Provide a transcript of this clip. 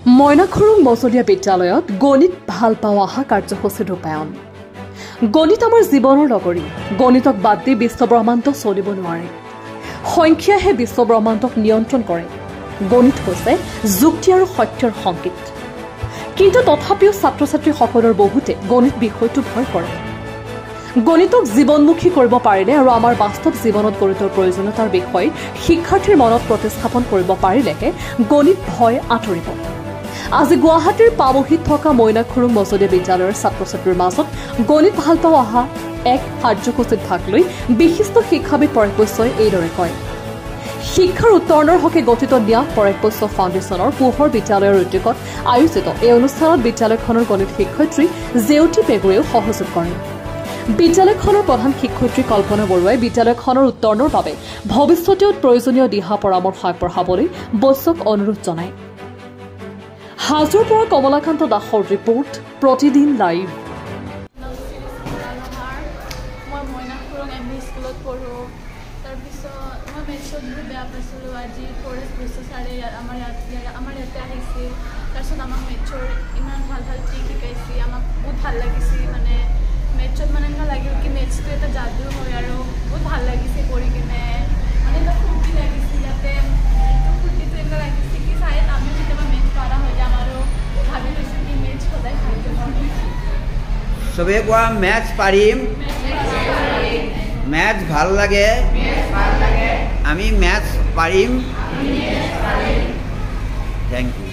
মইনাখুৰুং মজলীয়া বিদ্যালয়ত গণিত ভাল পাওঁ আহা কাৰ্যসূচী ৰূপায়ণ। গণিত আমাৰ জীৱনৰ লগৰী। গণিতক বাদ দি বিশ্বব্ৰহ্মাণ্ড চলিব নোৱাৰে। সংখ্যাহে বিশ্বব্ৰহ্মাণ্ডক নিয়ন্ত্ৰণ কৰে। গণিত হৈছে যুক্তি আৰু সত্যৰ সংকেত। কিন্তু তথাপিও ছাত্ৰ ছাত্ৰীসকলৰ বহুতে গণিত বিষয়টো ভয় কৰে। গণিতক জীৱনমুখী কৰিব পাৰিলে আৰু আমাৰ বাস্তৱ জীৱনত গণিতৰ প্ৰয়োজনীয়তাৰ বিষয়ে শিক্ষাৰ্থীৰ মনত প্ৰতিস্থাপন কৰিব পাৰিলেহে গণিত ভয় আঁতৰিব। আজি গুৱাহাটীৰ পাবহিত থকা মইনাখুৰুং মজলীয়া বিদ্যালয়ৰ ছাত্ৰ ছাত্ৰীৰ মাজত গণিত ভাল পাওঁ অহা এক কাৰ্যসূচীত ভাগ লৈ বিশিষ্ট শিক্ষাবিদ পৰেশ বৈশ্যই এইদৰে কয়। শিক্ষাৰ উত্তৰণৰ হকে গঠিত ন্যাস পৰেশ বৈশ্য ফাউণ্ডেশ্যনৰ পোহৰ বিদ্যালয়ৰ উদ্যোগত আয়োজিত এই অনুষ্ঠানত বিদ্যালয়খনৰ গণিত শিক্ষয়িত্ৰী জেউতি পেগুৰেও সহযোগ কৰে। বিদ্যালয়খনৰ প্ৰধান শিক্ষয়িত্ৰী কল্পনা বৰুৱাই বিদ্যালয়খনৰ উত্তৰণৰ বাবে ভৱিষ্যতেও প্ৰয়োজনীয় দিহা পৰামৰ্শ আগবঢ়াবলৈ বৈশ্যক অনুৰোধ জনায়। হাজোৰ পৰা কমলাকান্ত দাসৰ ৰিপৰ্ট, প্ৰতিদিন লাইভ। মই মইনাখুৰুং এমভি স্কুলত পঢ়োঁ। তাৰপিছত মই মেথছত বহুত বেয়া পাইছিলোঁ। আজি পৰেশ বৈশ্য ছাৰে আমাৰ ইয়াতে আহিছিল। তাৰপিছত আমাক মেথছৰ ইমান ভাল ভাল ট্ৰিক শিকাইছিল। আমাক বহুত ভাল লাগিছিল। মানে মেথছত মানে এনেকুৱা লাগিল কি মেথছটো এটা যাদু হয় আৰু বহুত ভাল লাগিছে কৰি কিনে। মানে এটা ফূৰ্তি লাগিছিল ইয়াতে। এইটো ফূৰ্তিটো এনেকুৱা লাগিছিল কি চাই আমিও কেতিয়াবা মেথছ পাৰা হৈ যাম আৰু ভাবি লৈছোঁ কি মেথছ সদায় ভাল কৰিম। চবেই কোৱা মেথছ পাৰিম, মেথছ ভাল লাগে, আমি মেথছ পাৰিম। Thank U.